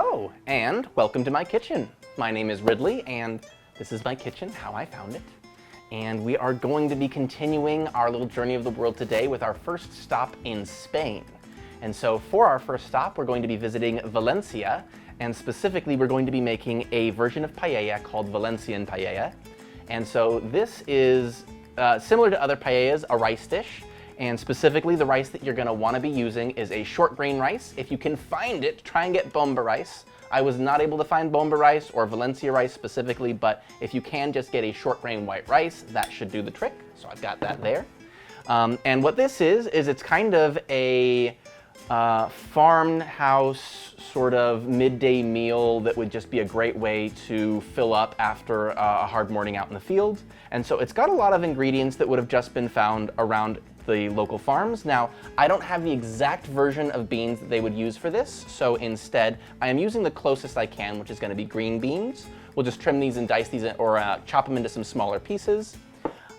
Hello, and welcome to my kitchen. My name is Ridley, and this is my kitchen, how I found it. And we are going to be continuing our little journey of the world today with our first stop in Spain. And so for our first stop, we're going to be visiting Valencia, and specifically we're going to be making a version of paella called Valencian paella. And so this is similar to other paellas, a rice dish. And specifically, the rice that you're going to want to be using is a short grain rice. If you can find it, try and get bomba rice. I was not able to find bomba rice or Valencia rice specifically, but if you can just get a short grain white rice, that should do the trick. So I've got that there. And what this is it's kind of a farmhouse sort of midday meal that would just be a great way to fill up after a hard morning out in the field. And so it's got a lot of ingredients that would have just been found around the local farms. Now, I don't have the exact version of beans that they would use for this, so instead, I am using the closest I can, which is going to be green beans. We'll just trim these and dice these or chop them into some smaller pieces.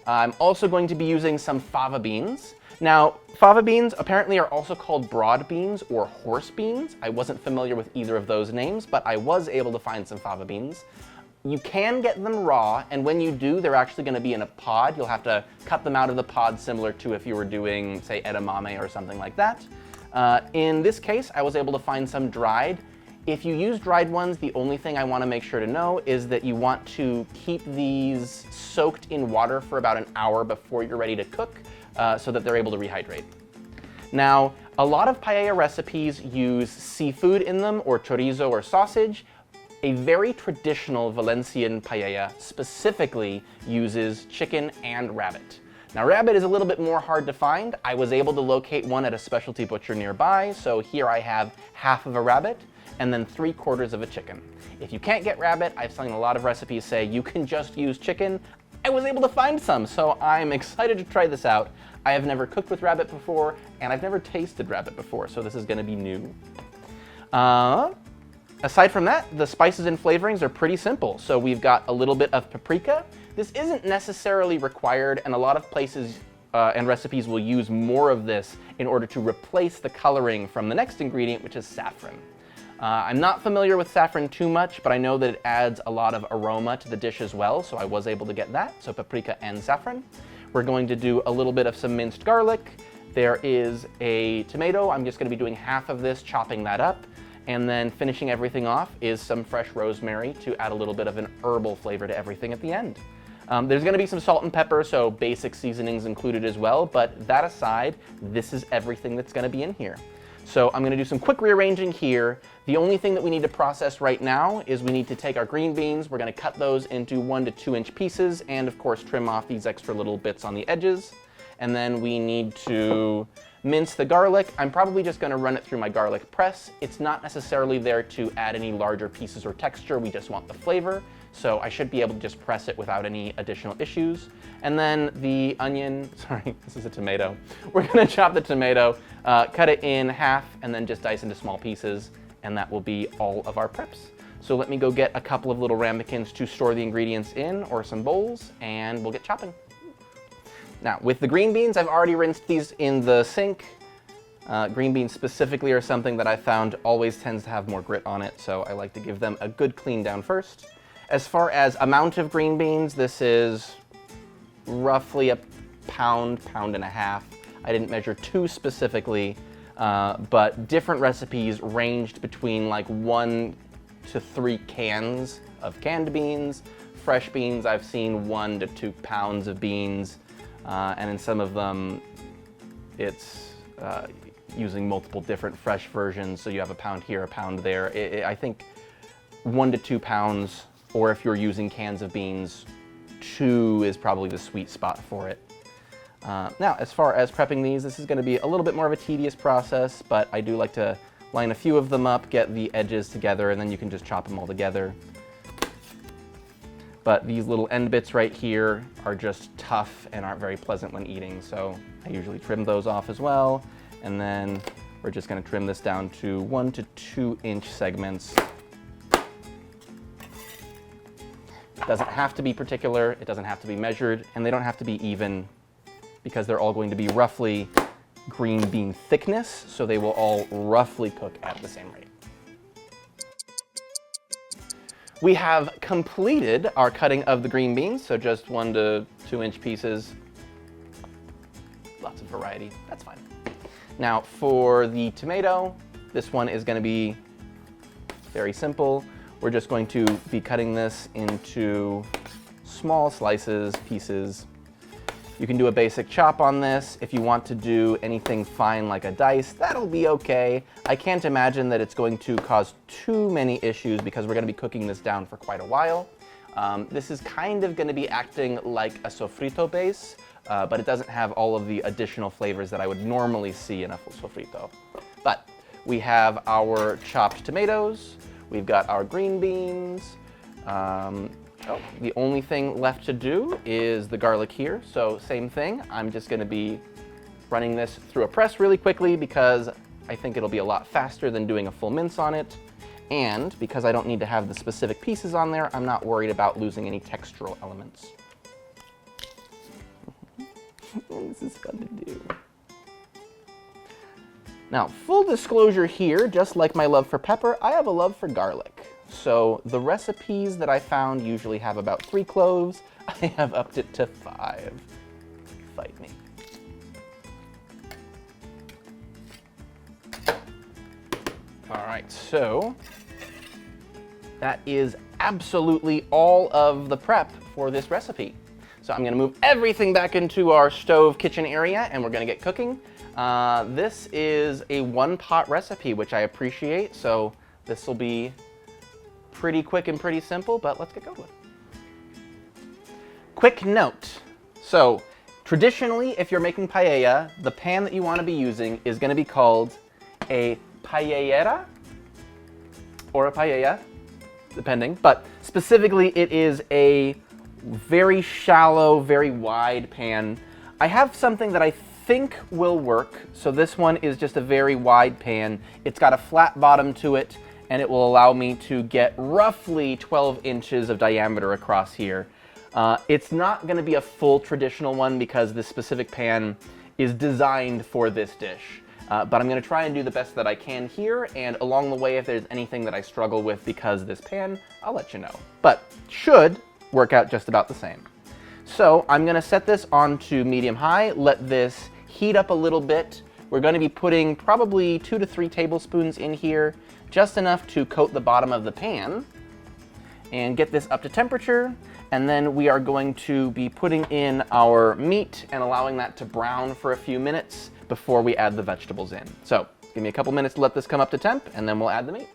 I'm also going to be using some fava beans. Now, fava beans apparently are also called broad beans or horse beans. I wasn't familiar with either of those names, but I was able to find some fava beans. You can get them raw, and when you do, they're actually going to be in a pod. You'll have to cut them out of the pod, similar to if you were doing, say, edamame or something like that. In this case, I was able to find some dried. If you use dried ones, the only thing I want to make sure to know is that you want to keep these soaked in water for about an hour before you're ready to cook, so that they're able to rehydrate. Now, a lot of paella recipes use seafood in them, or chorizo or sausage. A very traditional Valencian paella specifically uses chicken and rabbit. Now, rabbit is a little bit more hard to find. I was able to locate one at a specialty butcher nearby, so here I have half of a rabbit and then 3/4 of a chicken. If you can't get rabbit, I've seen a lot of recipes say you can just use chicken. I was able to find some, so I'm excited to try this out. I have never cooked with rabbit before, and I've never tasted rabbit before, so this is going to be new. Aside from that, the spices and flavorings are pretty simple. So we've got a little bit of paprika. This isn't necessarily required, and a lot of places and recipes will use more of this in order to replace the coloring from the next ingredient, which is saffron. I'm not familiar with saffron too much, but I know that it adds a lot of aroma to the dish as well, so I was able to get that, so paprika and saffron. We're going to do a little bit of some minced garlic. There is a tomato. I'm just going to be doing half of this, chopping that up. And then finishing everything off is some fresh rosemary to add a little bit of an herbal flavor to everything at the end. There's going to be some salt and pepper, so basic seasonings included as well, but that aside, this is everything that's going to be in here. So I'm going to do some quick rearranging here. The only thing that we need to process right now is we need to take our green beans. We're going to cut those into 1 to 2 inch pieces and, of course, trim off these extra little bits on the edges. And then we need to mince the garlic. I'm probably just going to run it through my garlic press. It's not necessarily there to add any larger pieces or texture. We just want the flavor. So I should be able to just press it without any additional issues. And then the onion, sorry, this is a tomato. We're going to chop the tomato, cut it in half, and then just dice into small pieces. And that will be all of our preps. So let me go get a couple of little ramekins to store the ingredients in, or some bowls, and we'll get chopping. Now, with the green beans, I've already rinsed these in the sink. Green beans specifically are something that I found always tends to have more grit on it, so I like to give them a good clean down first. As far as amount of green beans, this is roughly a pound, pound and a half. I didn't measure too specifically, but different recipes ranged between like 1 to 3 cans of canned beans. Fresh beans, I've seen 1 to 2 pounds of beans. And in some of them, it's using multiple different fresh versions, so you have a pound here, a pound there. I think 1 to 2 pounds, or if you're using cans of beans, 2 is probably the sweet spot for it. Now, as far as prepping these, this is going to be a little bit more of a tedious process, but I do like to line a few of them up, get the edges together, and then you can just chop them all together. But these little end bits right here are just tough and aren't very pleasant when eating, so I usually trim those off as well. And then we're just going to trim this down to 1 to 2 inch segments. It doesn't have to be particular, it doesn't have to be measured, and they don't have to be even, because they're all going to be roughly green bean thickness, so they will all roughly cook at the same rate. We have completed our cutting of the green beans, so just 1 to 2 inch pieces. Lots of variety, that's fine. Now for the tomato, this one is going to be very simple. We're just going to be cutting this into small slices, pieces. You can do a basic chop on this. If you want to do anything fine like a dice, that'll be okay. I can't imagine that it's going to cause too many issues because we're going to be cooking this down for quite a while. This is kind of going to be acting like a sofrito base, but it doesn't have all of the additional flavors that I would normally see in a sofrito. But we have our chopped tomatoes, we've got our green beans. The only thing left to do is the garlic here. So same thing, I'm just going to be running this through a press really quickly because I think it'll be a lot faster than doing a full mince on it. And because I don't need to have the specific pieces on there, I'm not worried about losing any textural elements. This is fun to do. Now, full disclosure here, just like my love for pepper, I have a love for garlic. So the recipes that I found usually have about 3 cloves. I have upped it to 5. Fight me. All right, so that is absolutely all of the prep for this recipe. So I'm gonna move everything back into our stove kitchen area and we're gonna get cooking. This is a 1-pot recipe, which I appreciate. So this will be pretty quick and pretty simple, but let's get going. Quick note. So traditionally, if you're making paella, the pan that you want to be using is going to be called a paellera or a paella, depending. But specifically, it is a very shallow, very wide pan. I have something that I think will work. So this one is just a very wide pan. It's got a flat bottom to it, and it will allow me to get roughly 12 inches of diameter across here. It's not going to be a full traditional one because this specific pan is designed for this dish. But I'm going to try and do the best that I can here, and along the way, if there's anything that I struggle with because of this pan, I'll let you know. But should work out just about the same. So I'm going to set this on to medium-high, let this heat up a little bit. We're going to be putting probably 2 to 3 tablespoons in here, just enough to coat the bottom of the pan and get this up to temperature. And then we are going to be putting in our meat and allowing that to brown for a few minutes before we add the vegetables in. So give me a couple minutes to let this come up to temp and then we'll add the meat.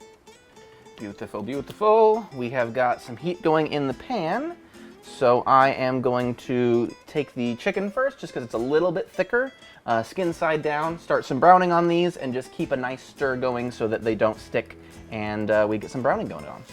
Beautiful, beautiful. We have got some heat going in the pan. So I am going to take the chicken first just because it's a little bit thicker. Skin side down, start some browning on these, and just keep a nice stir going so that they don't stick and we get some browning going on.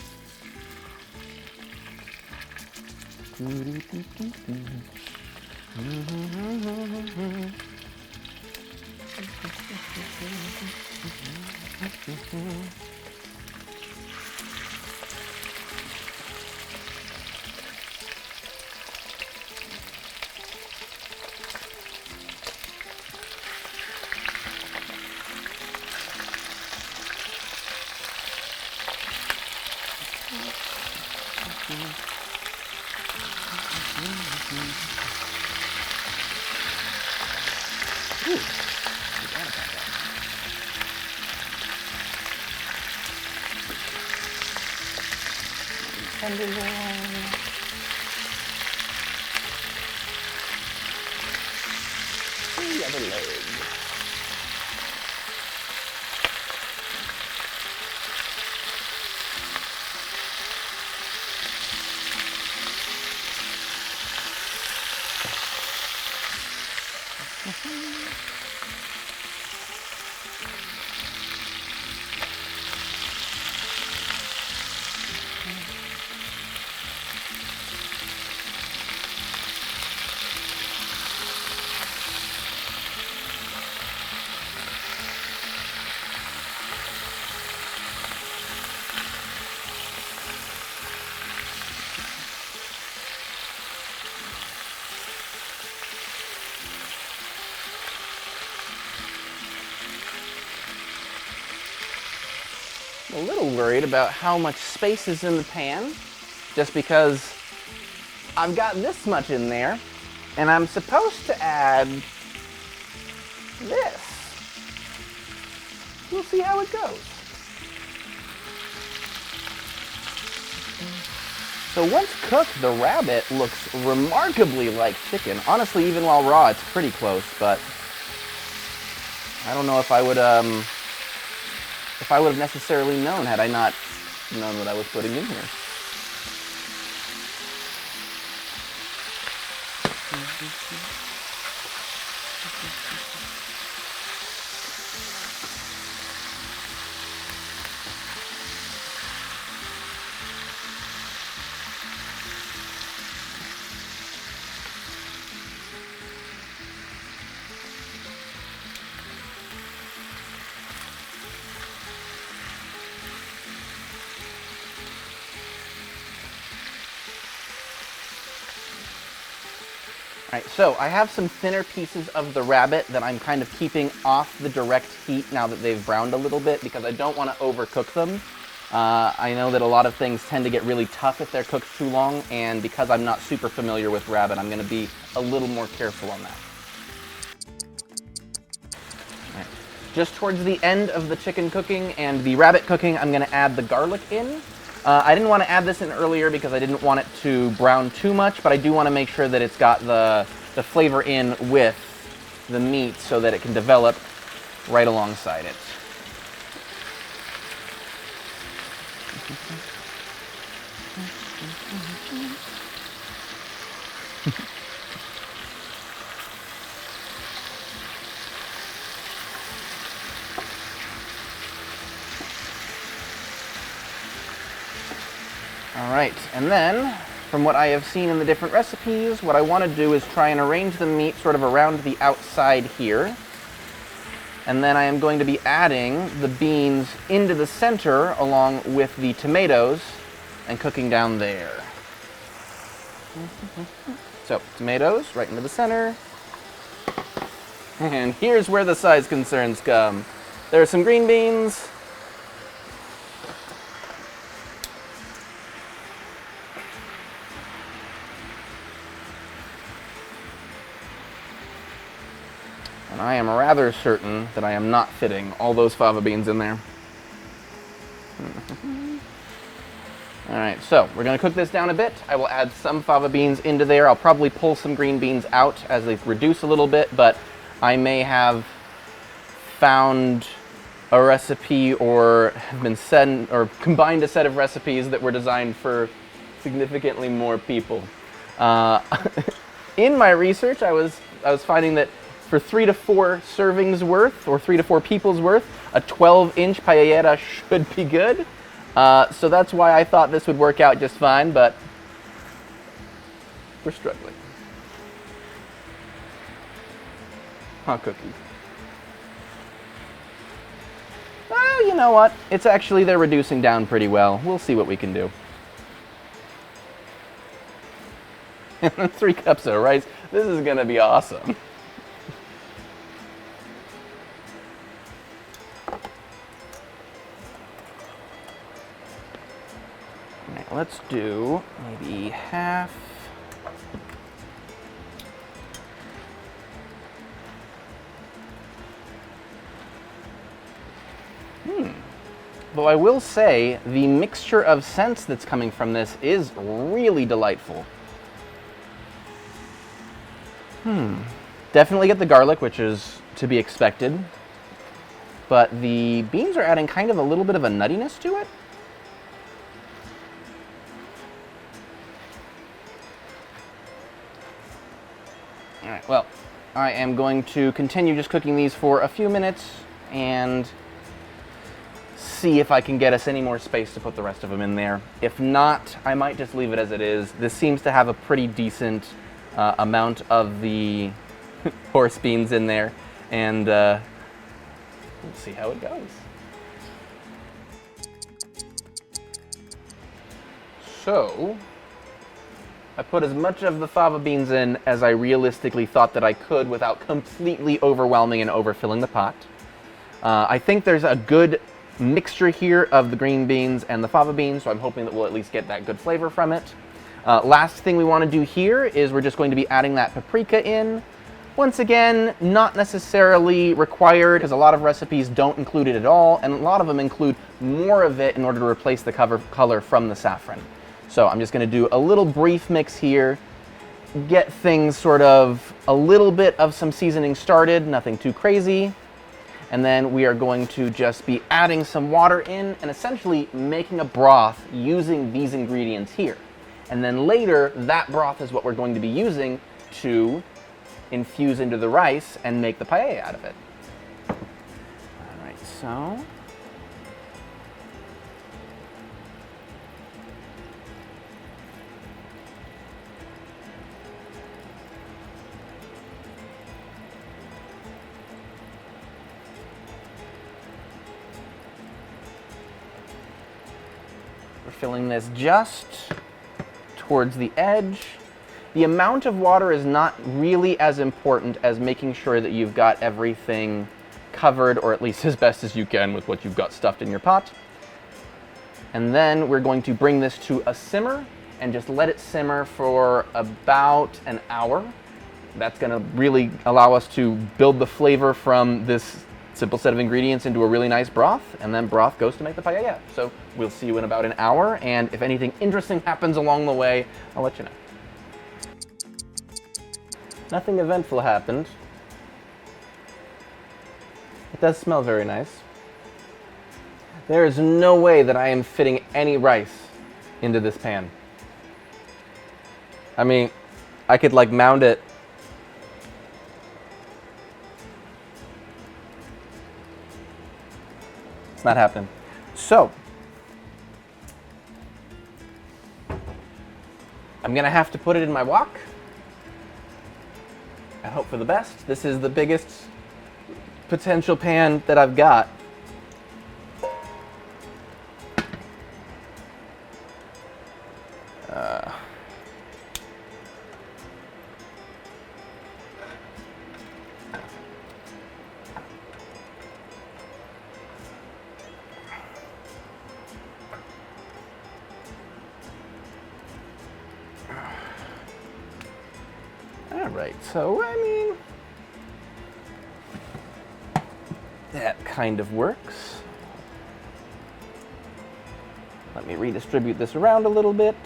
The other leg. I'm a little worried about how much space is in the pan, just because I've got this much in there, and I'm supposed to add this. We'll see how it goes. So once cooked, the rabbit looks remarkably like chicken. Honestly, even while raw, it's pretty close, but I don't know if I would have necessarily known had I not known what I was putting in here. All right, so I have some thinner pieces of the rabbit that I'm kind of keeping off the direct heat now that they've browned a little bit, because I don't want to overcook them. I know that a lot of things tend to get really tough if they're cooked too long, and because I'm not super familiar with rabbit, I'm going to be a little more careful on that. All right. Just towards the end of the chicken cooking and the rabbit cooking, I'm going to add the garlic in. I didn't want to add this in earlier because I didn't want it to brown too much, but I do want to make sure that it's got the flavor in with the meat so that it can develop right alongside it. All right, and then, from what I have seen in the different recipes, what I want to do is try and arrange the meat sort of around the outside here. And then I am going to be adding the beans into the center along with the tomatoes and cooking down there. So, tomatoes right into the center. And here's where the size concerns come. There are some green beans. And I am rather certain that I am not fitting all those fava beans in there. All right, so we're going to cook this down a bit. I will add some fava beans into there. I'll probably pull some green beans out as they reduce a little bit, but I may have found a recipe or have been sent or combined a set of recipes that were designed for significantly more people. In my research, I was finding that for 3 to 4 servings worth, or 3 to 4 people's worth, a 12-inch paella should be good. So that's why I thought this would work out just fine, but we're struggling. Hot cookie. Well, you know what? It's actually, they're reducing down pretty well. We'll see what we can do. 3 cups of rice. This is gonna be awesome. Let's do maybe half. Though I will say, the mixture of scents that's coming from this is really delightful. Definitely get the garlic, which is to be expected. But the beans are adding kind of a little bit of a nuttiness to it. Alright, well, I am going to continue just cooking these for a few minutes and see if I can get us any more space to put the rest of them in there. If not, I might just leave it as it is. This seems to have a pretty decent amount of the horse beans in there, and we'll see how it goes. So, I put as much of the fava beans in as I realistically thought that I could without completely overwhelming and overfilling the pot. I think there's a good mixture here of the green beans and the fava beans, so I'm hoping that we'll at least get that good flavor from it. Last thing we want to do here is we're just going to be adding that paprika in. Once again, not necessarily required, because a lot of recipes don't include it at all, and a lot of them include more of it in order to replace the color from the saffron. So I'm just going to do a little brief mix here, get things sort of a little bit of some seasoning started, nothing too crazy. And then we are going to just be adding some water in and essentially making a broth using these ingredients here. And then later, that broth is what we're going to be using to infuse into the rice and make the paella out of it. All right, so. We're filling this just towards the edge. The amount of water is not really as important as making sure that you've got everything covered, or at least as best as you can with what you've got stuffed in your pot. And then we're going to bring this to a simmer and just let it simmer for about an hour. That's going to really allow us to build the flavor from this simple set of ingredients into a really nice broth, and then broth goes to make the paella. So we'll see you in about an hour, and if anything interesting happens along the way, I'll let you know. Nothing eventful happened. It does smell very nice. There is no way that I am fitting any rice into this pan. I mean, I could like mound it. It's not happening. So, I'm gonna have to put it in my wok and hope for the best. This is the biggest potential pan that I've got. Alright, so I mean, that kind of works. Let me redistribute this around a little bit.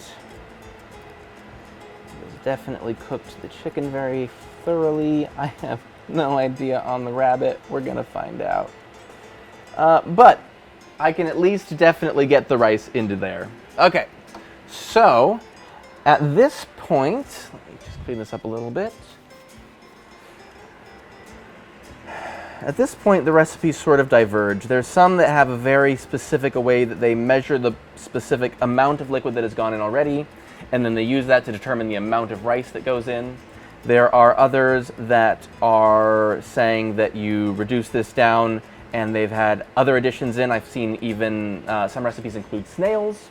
It's definitely cooked the chicken very thoroughly. I have no idea on the rabbit. We're gonna find out. But I can at least definitely get the rice into there. Okay, so at this point, let me just clean this up a little bit. At this point, the recipes sort of diverge. There's some that have a very specific way that they measure the specific amount of liquid that has gone in already, and then they use that to determine the amount of rice that goes in. There are others that are saying that you reduce this down, and they've had other additions in. I've seen even some recipes include snails.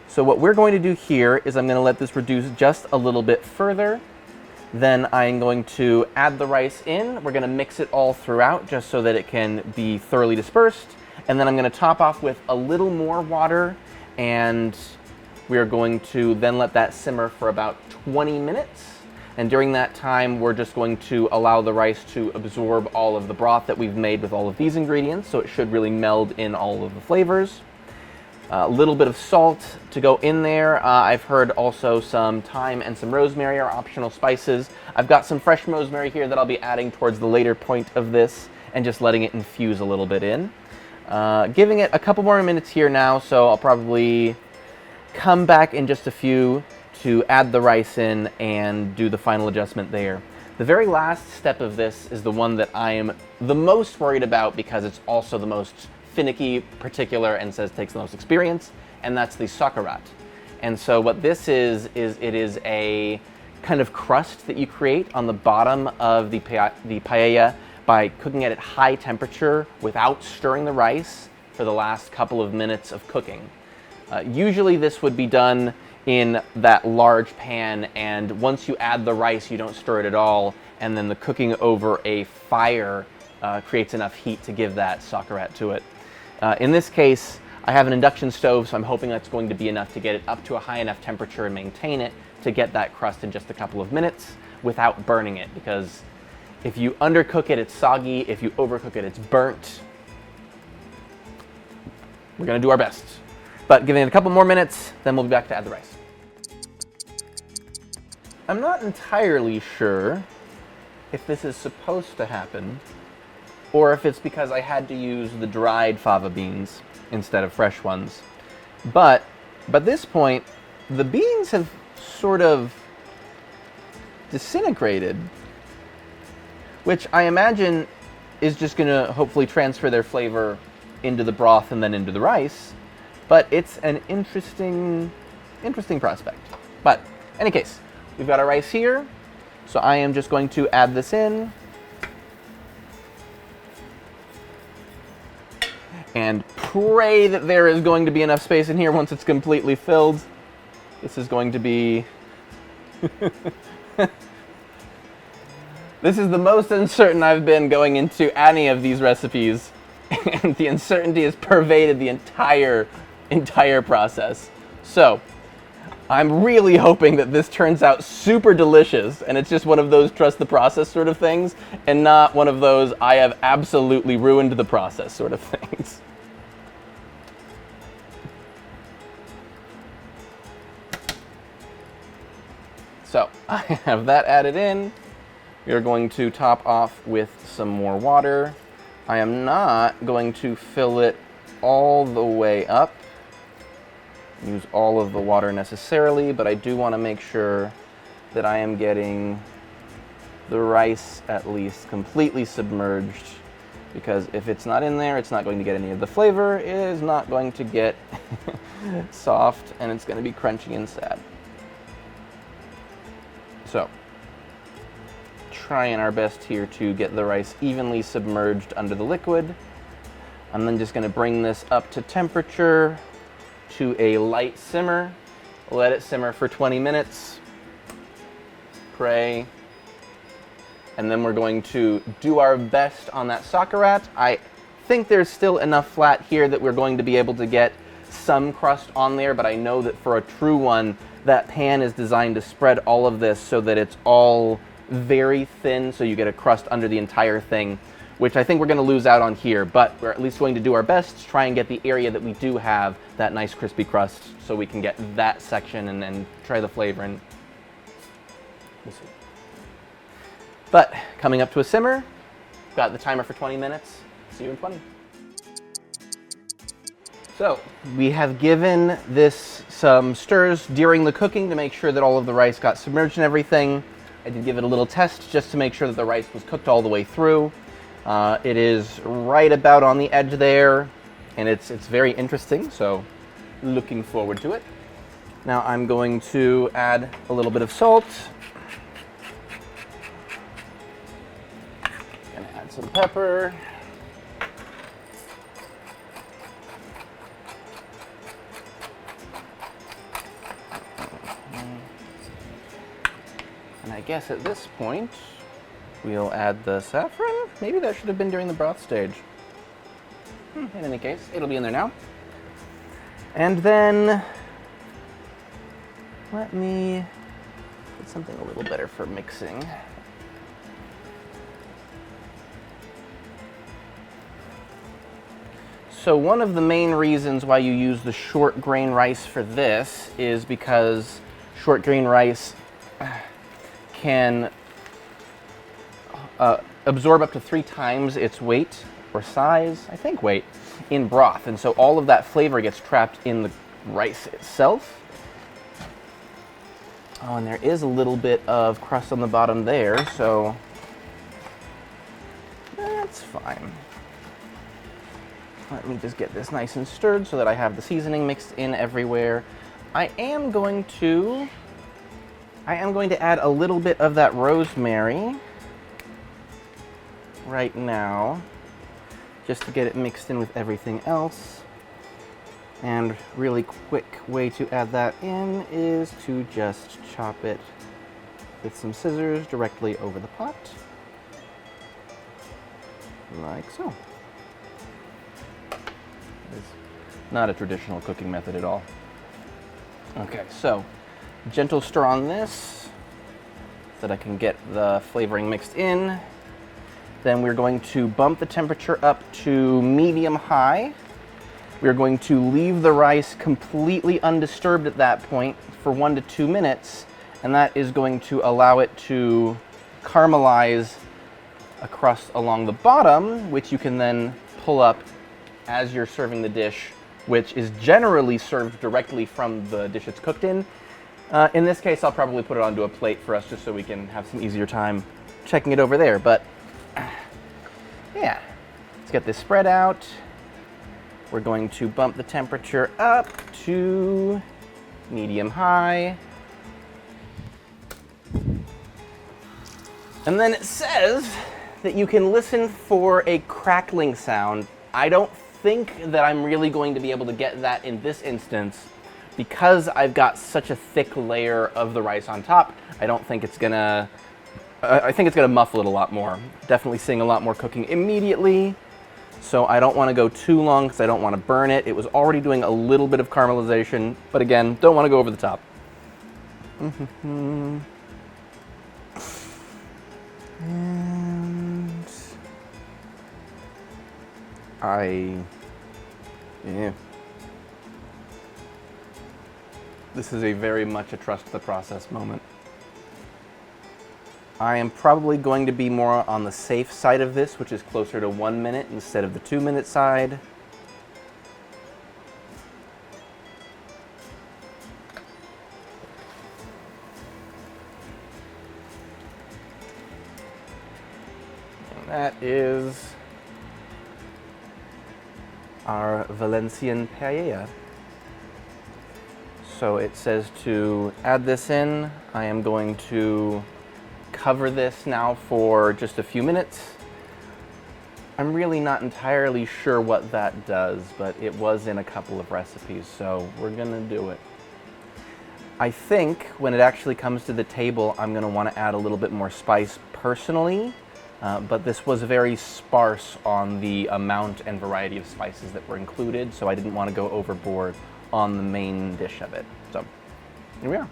So what we're going to do here is I'm going to let this reduce just a little bit further. Then I'm going to add the rice in. We're going to mix it all throughout just so that it can be thoroughly dispersed. And then I'm going to top off with a little more water, and we are going to then let that simmer for about 20 minutes. And during that time, we're just going to allow the rice to absorb all of the broth that we've made with all of these ingredients, so it should really meld in all of the flavors. A little bit of salt to go in there. I've heard also some thyme and some rosemary are optional spices. I've got some fresh rosemary here that I'll be adding towards the later point of this and just letting it infuse a little bit in. Giving it a couple more minutes here now, so I'll probably come back in just a few to add the rice in and do the final adjustment there. The very last step of this is the one that I am the most worried about because it's also the most finicky, particular, and says takes the most experience, and that's the sauerkraut. And so what this is it is a kind of crust that you create on the bottom of the paella by cooking it at high temperature without stirring the rice for the last couple of minutes of cooking. Usually this would be done in that large pan, and once you add the rice, you don't stir it at all, and then the cooking over a fire creates enough heat to give that sauerkraut to it. In this case, I have an induction stove, so I'm hoping that's going to be enough to get it up to a high enough temperature and maintain it to get that crust in just a couple of minutes without burning it, because if you undercook it, it's soggy. If you overcook it, it's burnt. We're gonna do our best. But giving it a couple more minutes, then we'll be back to add the rice. I'm not entirely sure if this is supposed to happen, or if it's because I had to use the dried fava beans instead of fresh ones. But by this point, the beans have sort of disintegrated, which I imagine is just gonna hopefully transfer their flavor into the broth and then into the rice. But it's an interesting prospect. But in any case, we've got our rice here. So I am just going to add this in. And pray that there is going to be enough space in here once it's completely filled. This is going to be... This is the most uncertain I've been going into any of these recipes. And the uncertainty has pervaded the entire process. So, I'm really hoping that this turns out super delicious, and it's just one of those trust the process sort of things, and not one of those I have absolutely ruined the process sort of things. So, I have that added in. We are going to top off with some more water. I am not going to fill it all the way up, use all of the water necessarily, but I do want to make sure that I am getting the rice at least completely submerged, because if it's not in there, it's not going to get any of the flavor, it is not going to get soft, and it's going to be crunchy and sad. So, trying our best here to get the rice evenly submerged under the liquid. I'm then just going to bring this up to temperature to a light simmer. Let it simmer for 20 minutes. Pray. And then we're going to do our best on that sauerkraut. I think there's still enough flat here that we're going to be able to get some crust on there, but I know that for a true one, that pan is designed to spread all of this so that it's all very thin, so you get a crust under the entire thing, which I think we're going to lose out on here, but we're at least going to do our best to try and get the area that we do have that nice crispy crust, so we can get that section and then try the flavor, and we'll see. But coming up to a simmer, got the timer for 20 minutes. See you in 20. So we have given this some stirs during the cooking to make sure that all of the rice got submerged and everything. I did give it a little test just to make sure that the rice was cooked all the way through. It is right about on the edge there, and it's very interesting, so looking forward to it. Now I'm going to add a little bit of salt. Gonna add some pepper. And I guess at this point, we'll add the saffron. Maybe that should have been during the broth stage. In any case, it'll be in there now. And then, let me get something a little better for mixing. So one of the main reasons why you use the short grain rice for this is because short grain rice can absorb up to 3 times its weight or size, I think weight, in broth. And so all of that flavor gets trapped in the rice itself. Oh, and there is a little bit of crust on the bottom there, so that's fine. Let me just get this nice and stirred so that I have the seasoning mixed in everywhere. I am going to add a little bit of that rosemary right now, just to get it mixed in with everything else. And really quick way to add that in is to just chop it with some scissors directly over the pot. like so. It's not a traditional cooking method at all. Okay, so gentle stir on this so that I can get the flavoring mixed in. Then we're going to bump the temperature up to medium-high. We're going to leave the rice completely undisturbed at that point for 1 to 2 minutes, and that is going to allow it to caramelize across along the bottom, which you can then pull up as you're serving the dish, which is generally served directly from the dish it's cooked in. In this case, I'll probably put it onto a plate for us just so we can have some easier time checking it over there, but yeah. Let's get this spread out. We're going to bump the temperature up to medium-high. And then it says that you can listen for a crackling sound. I don't think that I'm really going to be able to get that in this instance because I've got such a thick layer of the rice on top. I don't think it's gonna, I think it's gonna muffle it a lot more. Definitely seeing a lot more cooking immediately. So I don't want to go too long because I don't want to burn it. It was already doing a little bit of caramelization, but again, don't want to go over the top. And yeah. This is a very much a trust the process moment. I am probably going to be more on the safe side of this, which is closer to 1 minute instead of the 2-minute side. And that is our Valencian paella. So it says to add this in. I am going to cover this now for just a few minutes. I'm really not entirely sure what that does, but it was in a couple of recipes, so we're gonna do it. I think when it actually comes to the table, I'm gonna wanna add a little bit more spice personally, but this was very sparse on the amount and variety of spices that were included, so I didn't wanna go overboard on the main dish of it. So, here we are.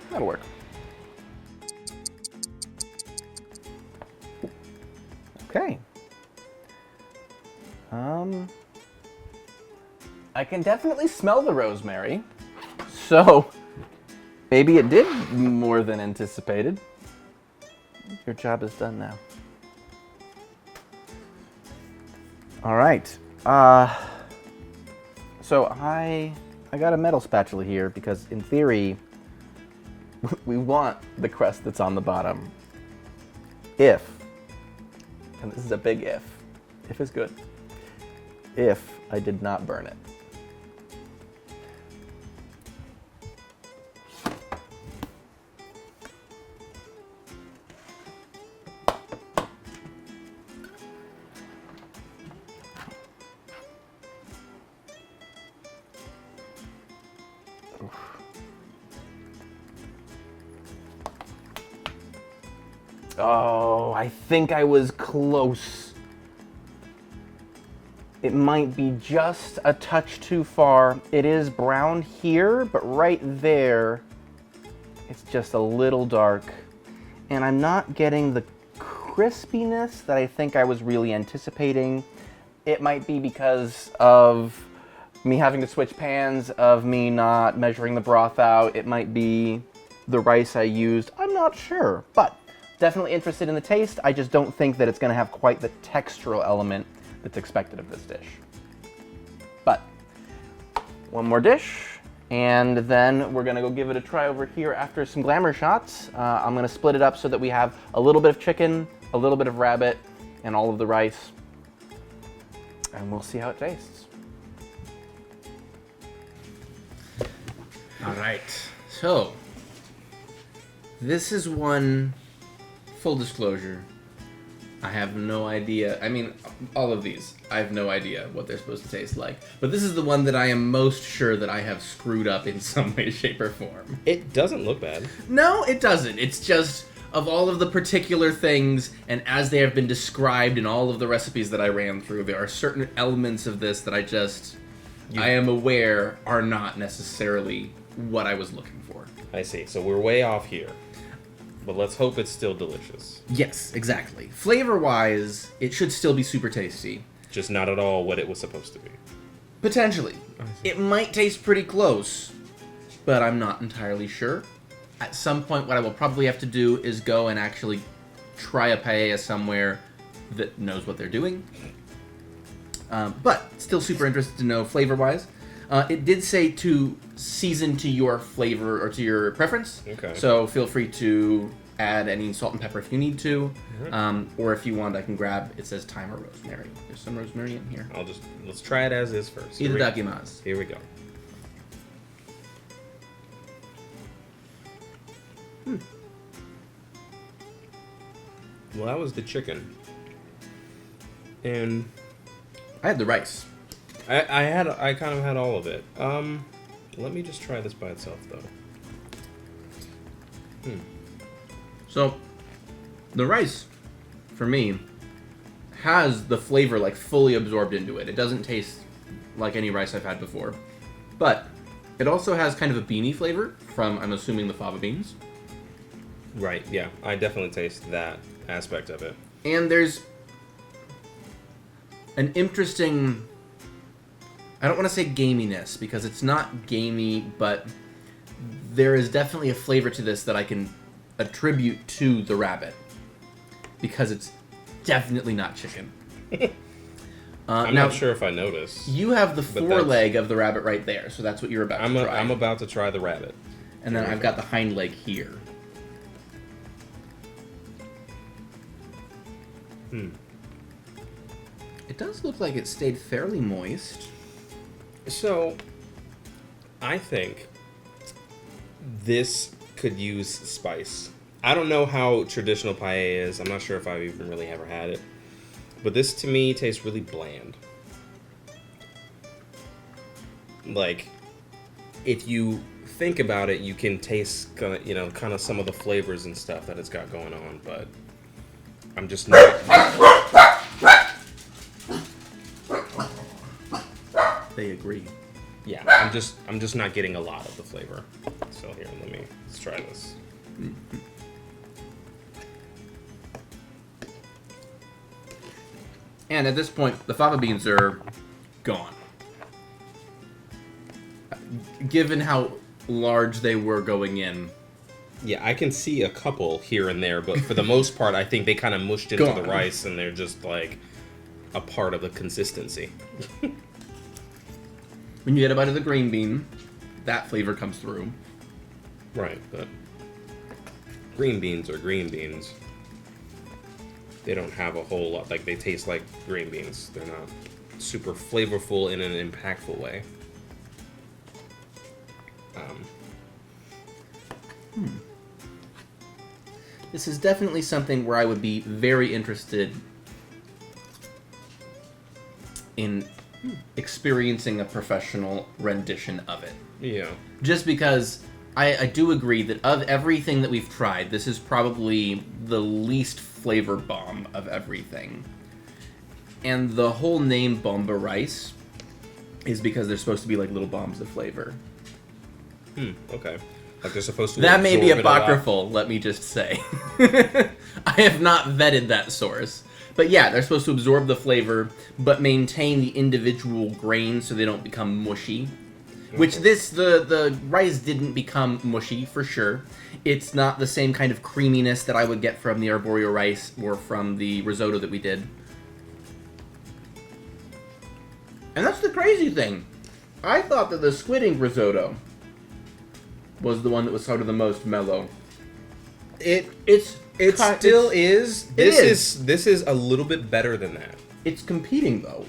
That'll work. Okay. I can definitely smell the rosemary. So maybe it did more than anticipated. Your job is done now. All right. So I got a metal spatula here because in theory, we want the crust that's on the bottom. If, and this is a big if is good, if I did not burn it. Oh, I think I was close. It might be just a touch too far. It is brown here, but right there, it's just a little dark. And I'm not getting the crispiness that I think I was really anticipating. It might be because of me having to switch pans, of me not measuring the broth out. It might be the rice I used. I'm not sure, but definitely interested in the taste. I just don't think that it's going to have quite the textural element that's expected of this dish. But one more dish, and then we're going to go give it a try over here after some glamour shots. I'm going to split it up so that we have a little bit of chicken, a little bit of rabbit, and all of the rice. And we'll see how it tastes. All right, so this is one. Full disclosure, I have no idea. I mean, all of these. I have no idea what they're supposed to taste like. But this is the one that I am most sure that I have screwed up in some way, shape, or form. It doesn't look bad. No, it doesn't. It's just, of all of the particular things, and as they have been described in all of the recipes that I ran through, there are certain elements of this that I am aware are not necessarily what I was looking for. I see. So we're way off here. But let's hope it's still delicious. Yes, exactly. Flavor-wise, it should still be super tasty. Just not at all what it was supposed to be. Potentially. It might taste pretty close, but I'm not entirely sure. At some point, what I will probably have to do is go and actually try a paella somewhere that knows what they're doing. But still super interested to know flavor-wise. It did say to season to your flavor or to your preference. Okay. So feel free to add any salt and pepper if you need to. Or if you want, I can grab, it says thyme or rosemary. There's some rosemary in here. Let's try it as is first. Itadakimasu. Here we go. Well, that was the chicken. And I had the rice. I kind of had all of it. Let me just try this by itself, though. So, the rice, for me, has the flavor, like, fully absorbed into it. It doesn't taste like any rice I've had before. But it also has kind of a beanie flavor from, I'm assuming, the fava beans. Right, yeah. I definitely taste that aspect of it. And there's an interesting, I don't want to say gaminess, because it's not gamey, but there is definitely a flavor to this that I can attribute to the rabbit, because it's definitely not chicken. I'm now, not sure if I noticed. You have the foreleg of the rabbit right there, so that's what you're about to try. I'm about to try the rabbit. And then I've got the hind leg here. It does look like it stayed fairly moist. So, I think this could use spice. I don't know how traditional paella is. I'm not sure if I've even really ever had it. But this, to me, tastes really bland. Like, if you think about it, you can taste, kind of some of the flavors and stuff that it's got going on, but I'm just not... They agree. Yeah, I'm just not getting a lot of the flavor. So here, let's try this. And at this point, the fava beans are gone. Given how large they were going in. Yeah, I can see a couple here and there, but for the most part, I think they kind of mushed into the rice, and they're just like a part of the consistency. When you get a bite of the green bean, that flavor comes through. Right, but green beans are green beans. They don't have a whole lot, like, they taste like green beans. They're not super flavorful in an impactful way. This is definitely something where I would be very interested in experiencing a professional rendition of it. Yeah. Just because I do agree that of everything that we've tried, this is probably the least flavor bomb of everything. And the whole name Bomba Rice is because they're supposed to be like little bombs of flavor. Okay. Like they're supposed to... That may be apocryphal, let me just say. I have not vetted that source. But yeah, they're supposed to absorb the flavor, but maintain the individual grains so they don't become mushy. Which the rice didn't become mushy, for sure. It's not the same kind of creaminess that I would get from the arborio rice or from the risotto that we did. And that's the crazy thing. I thought that the squid ink risotto was the one that was sort of the most mellow. It still is. This is a little bit better than that. It's competing though,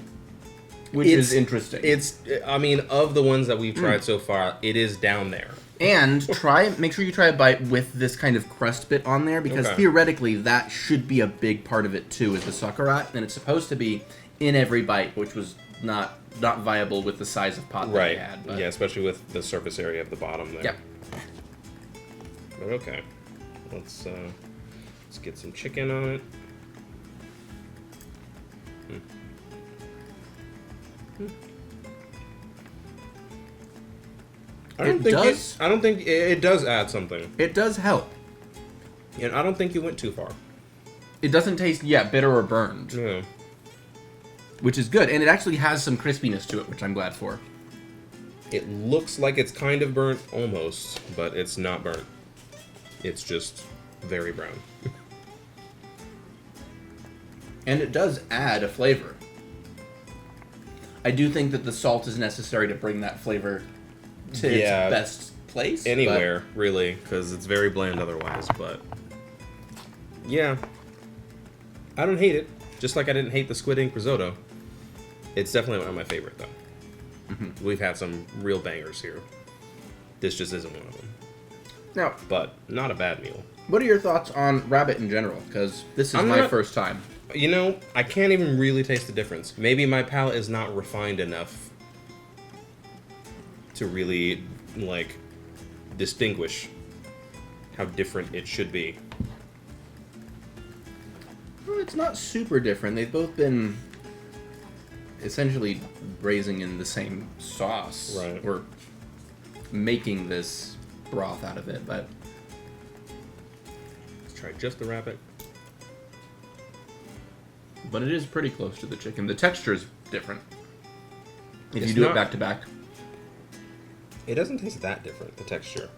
which is interesting. I mean, of the ones that we've tried so far, it is down there. And make sure you try a bite with this kind of crust bit on there, because theoretically that should be a big part of it too, is the sauerkraut, and it's supposed to be in every bite, which was not viable with the size of pot that Right. we had. But Yeah, especially with the surface area of the bottom there. Yep. But okay. Let's get some chicken on it. I don't think it does add something. It does help. And I don't think you went too far. It doesn't taste, bitter or burned. Yeah. Which is good. And it actually has some crispiness to it, which I'm glad for. It looks like it's kind of burnt, almost, but it's not burnt. It's just very brown. And it does add a flavor. I do think that the salt is necessary to bring that flavor to its best place. Anywhere, really, because it's very bland otherwise, but... Yeah. I don't hate it. Just like I didn't hate the squid ink risotto. It's definitely one of my favorite, though. Mm-hmm. We've had some real bangers here. This just isn't one of them. Now, but not a bad meal. What are your thoughts on rabbit in general? Because this is my first time. You know, I can't even really taste the difference. Maybe my palate is not refined enough to really, like, distinguish how different it should be. Well, it's not super different. They've both been essentially braising in the same sauce. Right. We're making this broth out of it, but... Let's try just the rabbit. But it is pretty close to the chicken. The texture is different. If It's you do not- it back to back. It doesn't taste that different, the texture.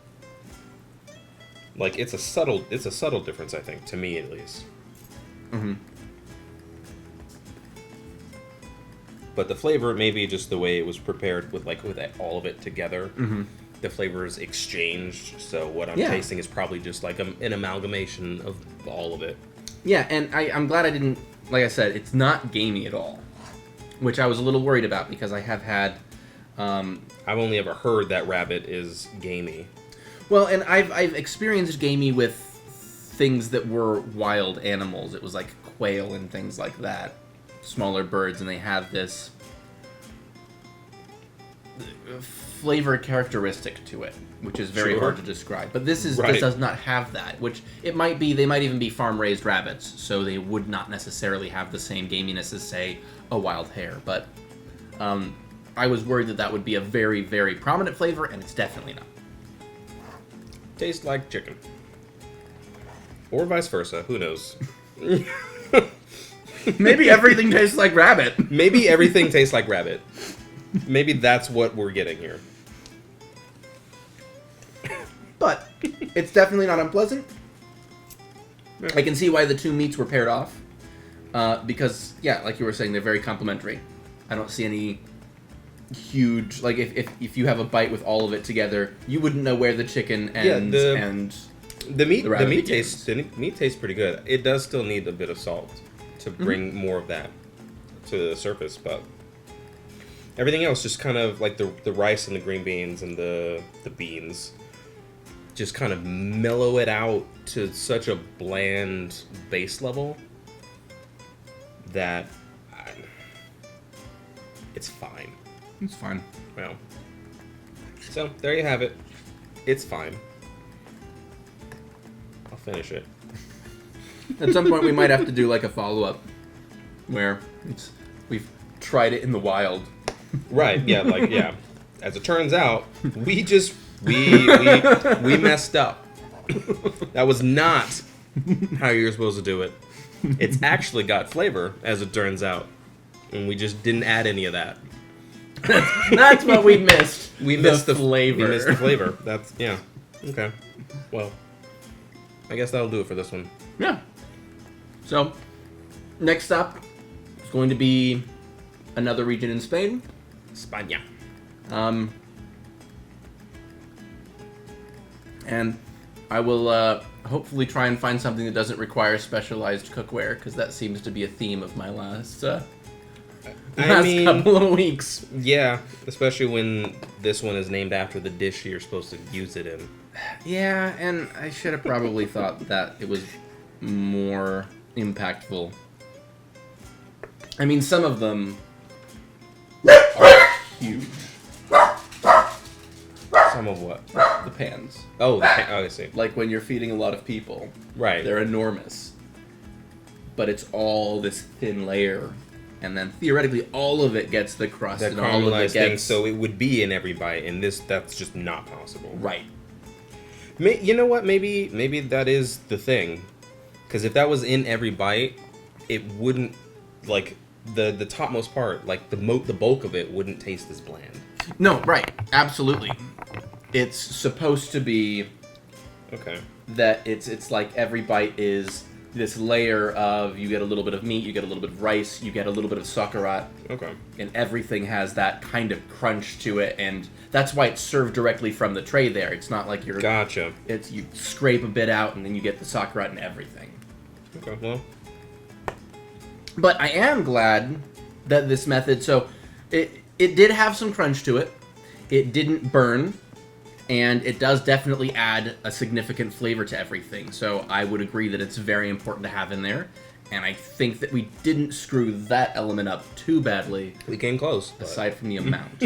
Like, it's a subtle difference, I think, to me at least. Mm-hmm. But the flavor, maybe just the way it was prepared with all of it together. Mm-hmm. The flavors exchanged, so what I'm tasting is probably just like an amalgamation of all of it. Yeah, and I'm glad I didn't... Like I said, it's not gamey at all. Which I was a little worried about because I have had... I've only ever heard that rabbit is gamey. Well, and I've experienced gamey with things that were wild animals. It was like quail and things like that. Smaller birds, and they have this flavor characteristic to it, which is very hard to describe. But this does not have that, which it might be. They might even be farm-raised rabbits, so they would not necessarily have the same gaminess as, say, a wild hare. But I was worried that would be a very, very prominent flavor, and it's definitely not. Tastes like chicken. Or vice versa, who knows? Maybe everything tastes like rabbit. Maybe everything tastes like rabbit. Maybe that's what we're getting here. But it's definitely not unpleasant. I can see why the two meats were paired off. Because, like you were saying, they're very complementary. I don't see any huge... Like, if you have a bite with all of it together, you wouldn't know where the chicken ends and the meat begins. The meat tastes pretty good. It does still need a bit of salt to bring more of that to the surface, but everything else just kind of like the rice and the green beans and the beans just kind of mellow it out to such a bland base level that it's fine. It's fine. Well, so there you have it. It's fine. I'll finish it. At some point, we might have to do like a follow-up where we've tried it in the wild. Right? Yeah. As it turns out, we messed up. That was not how you're supposed to do it. It's actually got flavor, as it turns out, and we just didn't add any of that. That's what we missed. We missed the flavor. We missed the flavor. That's okay. Well, I guess that'll do it for this one. Yeah. So, next up is going to be another region in Spain. España. And I will hopefully try and find something that doesn't require specialized cookware, because that seems to be a theme of my last couple of weeks. Yeah, especially when this one is named after the dish you're supposed to use it in. Yeah, and I should have probably thought that it was more impactful. I mean, some of them are huge. Some of what? The pans. Oh, I see. Like when you're feeding a lot of people. Right. They're enormous. But it's all this thin layer. And then theoretically all of it gets the crust. That and all of it caramelized thing, gets... so it would be in every bite, and that's just not possible. Right. You know what? Maybe that is the thing. Because if that was in every bite, it wouldn't, like, the topmost part, like, the bulk of it wouldn't taste as bland. No, right. Absolutely. It's supposed to be Okay. that it's like every bite is this layer of, you get a little bit of meat, you get a little bit of rice, you get a little bit of sauerkraut. Okay. And everything has that kind of crunch to it, and that's why it's served directly from the tray there. It's not like you're... Gotcha. It's, you scrape a bit out, and then you get the sauerkraut and everything. Okay, well... But I am glad that this method... So, it did have some crunch to it. It didn't burn. And it does definitely add a significant flavor to everything. So I would agree that it's very important to have in there. And I think that we didn't screw that element up too badly. We came close. But... Aside from the amount.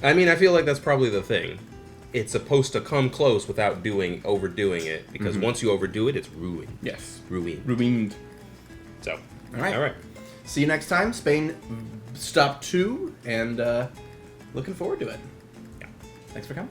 I mean, I feel like that's probably the thing. It's supposed to come close without overdoing it. Because once you overdo it, it's ruined. Yes. Ruined. So, All right. All right. See you next time. Spain stop 2. And looking forward to it. Yeah. Thanks for coming.